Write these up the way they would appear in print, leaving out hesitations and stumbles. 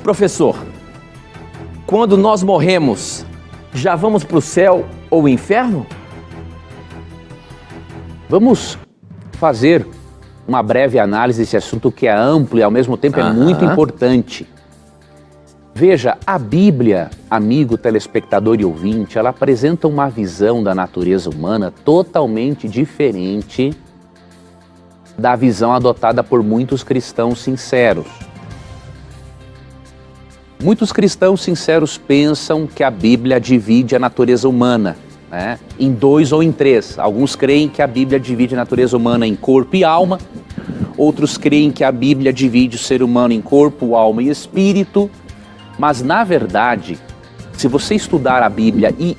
Professor, quando nós morremos, já vamos para o céu ou o inferno? Vamos fazer uma breve análise desse assunto que é amplo e ao mesmo tempo é muito importante. Veja, a Bíblia, amigo telespectador e ouvinte, ela apresenta uma visão da natureza humana totalmente diferente da visão adotada por muitos cristãos sinceros. Muitos cristãos sinceros pensam que a Bíblia divide a natureza humana, né, em dois ou em três. Alguns creem que a Bíblia divide a natureza humana em corpo e alma. Outros creem que a Bíblia divide o ser humano em corpo, alma e espírito. Mas, na verdade, se você estudar a Bíblia e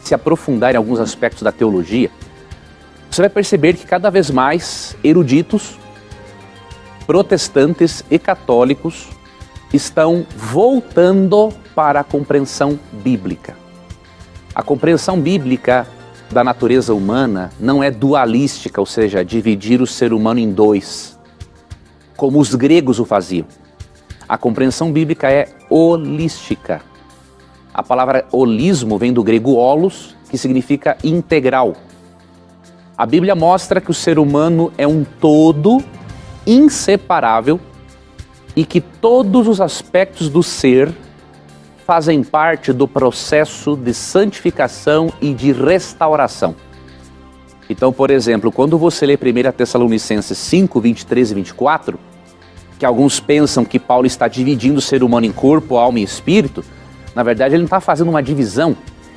se aprofundar em alguns aspectos da teologia, você vai perceber que cada vez mais eruditos, protestantes e católicos estão voltando para a compreensão bíblica. A compreensão bíblica da natureza humana não é dualística, ou seja, dividir o ser humano em dois, como os gregos o faziam. A compreensão bíblica é holística. A palavra holismo vem do grego holos, que significa integral. A Bíblia mostra que o ser humano é um todo inseparável e que todos os aspectos do ser fazem parte do processo de santificação e de restauração. Então, por exemplo, quando você lê 1 Tessalonicenses 5, 23 e 24, que alguns pensam que Paulo está dividindo o ser humano em corpo, alma e espírito, na verdade ele não está fazendo uma divisão,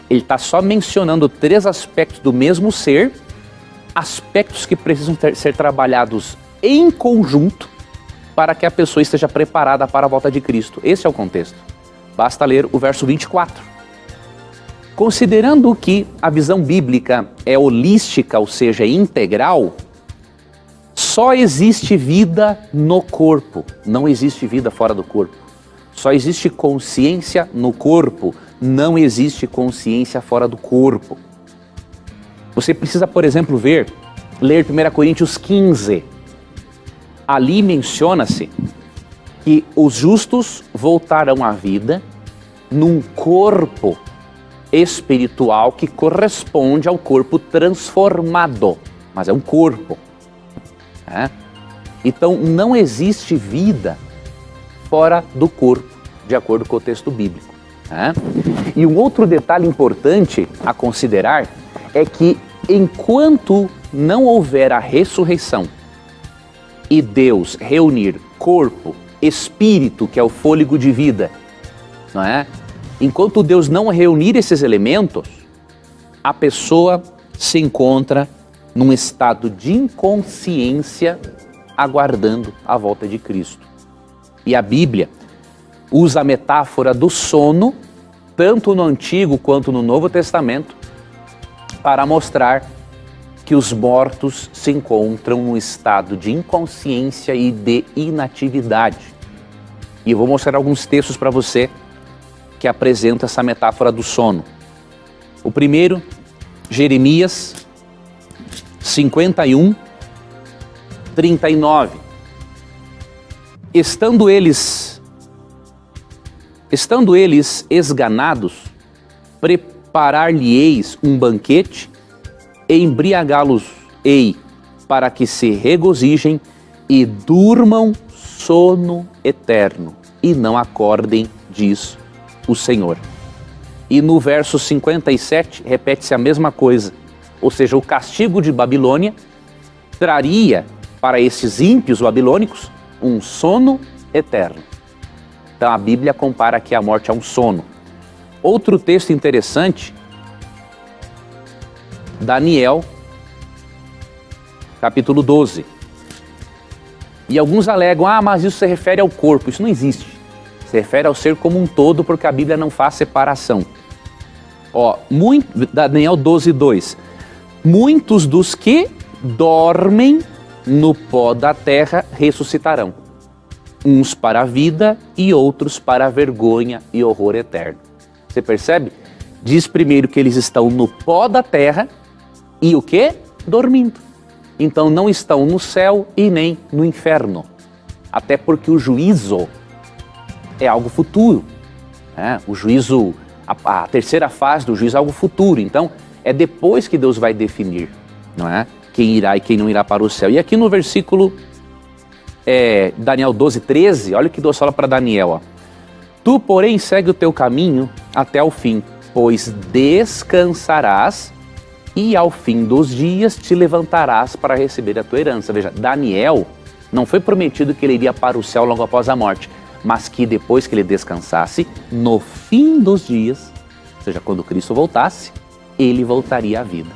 ele está só mencionando três aspectos do mesmo ser, aspectos que precisam ser trabalhados em conjunto para que a pessoa esteja preparada para a volta de Cristo. Esse é o contexto. Basta ler o verso 24. Considerando que a visão bíblica é holística, ou seja, integral, só existe vida no corpo, não existe vida fora do corpo. Só existe consciência no corpo, não existe consciência fora do corpo. Você precisa, por exemplo, ler 1 Coríntios 15. Ali menciona-se que os justos voltarão à vida num corpo espiritual que corresponde ao corpo transformado, mas é um corpo. Então não existe vida fora do corpo, de acordo com o texto bíblico. E um outro detalhe importante a considerar é que enquanto não houver a ressurreição e Deus reunir corpo, espírito, que é o fôlego de vida, não é? Enquanto Deus não reunir esses elementos, a pessoa se encontra num estado de inconsciência, aguardando a volta de Cristo. E a Bíblia usa a metáfora do sono, tanto no Antigo quanto no Novo Testamento, para mostrar que os mortos se encontram num estado de inconsciência e de inatividade. E eu vou mostrar alguns textos para você que apresentam essa metáfora do sono. O primeiro, Jeremias 51, 39. Estando eles esganados, preparar-lhe-eis um banquete, e embriagá-los-ei, para que se regozijem e durmam sono eterno, e não acordem, diz o Senhor. E no verso 57, repete-se a mesma coisa. Ou seja, o castigo de Babilônia traria para esses ímpios babilônicos um sono eterno. Então a Bíblia compara aqui a morte a um sono. Outro texto interessante, Daniel, capítulo 12. E alguns alegam, mas isso se refere ao corpo. Isso não existe. Se refere ao ser como um todo, porque a Bíblia não faz separação. Daniel 12, 2. Muitos dos que dormem no pó da terra ressuscitarão, uns para a vida e outros para a vergonha e horror eterno. Você percebe? Diz primeiro que eles estão no pó da terra e o quê? Dormindo. Então não estão no céu e nem no inferno. Até porque o juízo é algo futuro. O juízo, a terceira fase do juízo é algo futuro. Então, é depois que Deus vai definir, não é? Quem irá e quem não irá para o céu. E aqui no versículo Daniel 12:13, olha o que Deus fala para Daniel. Ó. Tu, porém, segue o teu caminho até o fim, pois descansarás e ao fim dos dias te levantarás para receber a tua herança. Veja, Daniel não foi prometido que ele iria para o céu logo após a morte, mas que depois que ele descansasse, no fim dos dias, ou seja, quando Cristo voltasse, ele voltaria à vida.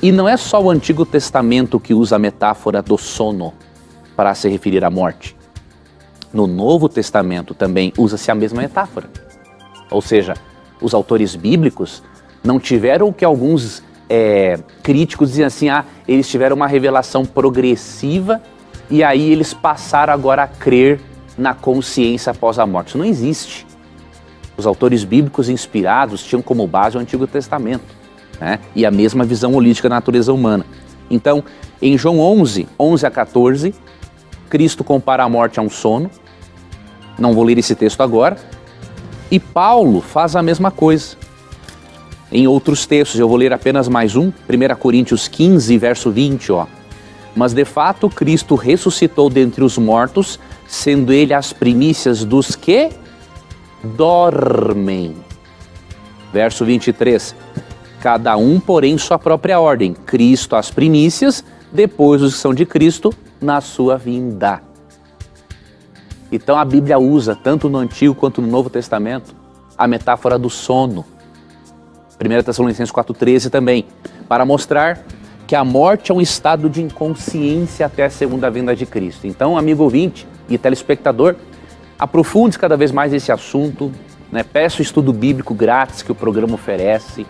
E não é só o Antigo Testamento que usa a metáfora do sono para se referir à morte. No Novo Testamento também usa-se a mesma metáfora. Ou seja, os autores bíblicos não tiveram o que alguns críticos dizem assim, eles tiveram uma revelação progressiva e aí eles passaram agora a crer na consciência após a morte. Isso não existe. Os autores bíblicos inspirados tinham como base o Antigo Testamento, né? E a mesma visão holística da natureza humana. Então, em João 11:11-14, Cristo compara a morte a um sono. Não vou ler esse texto agora. E Paulo faz a mesma coisa. Em outros textos, eu vou ler apenas mais um, 1 Coríntios 15, verso 20, ó. Mas de fato Cristo ressuscitou dentre os mortos, sendo ele as primícias dos que dormem. Verso 23. Cada um, porém, sua própria ordem. Cristo as primícias, depois os que são de Cristo, na sua vinda. Então a Bíblia usa, tanto no Antigo quanto no Novo Testamento, a metáfora do sono. 1 Tessalonicenses 4,13 também, para mostrar que a morte é um estado de inconsciência até a segunda vinda de Cristo. Então, amigo ouvinte e telespectador, aprofunde cada vez mais esse assunto, né? Peça o estudo bíblico grátis que o programa oferece.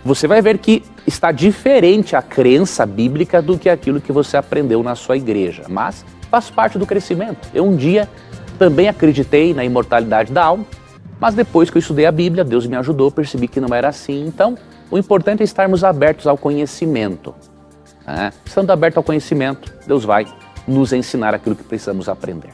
Você vai ver que está diferente a crença bíblica do que aquilo que você aprendeu na sua igreja, mas faz parte do crescimento. Eu um dia também acreditei na imortalidade da alma, mas depois que eu estudei a Bíblia, Deus me ajudou, percebi que não era assim. Então, o importante é estarmos abertos ao conhecimento. Estando aberto ao conhecimento, Deus vai nos ensinar aquilo que precisamos aprender.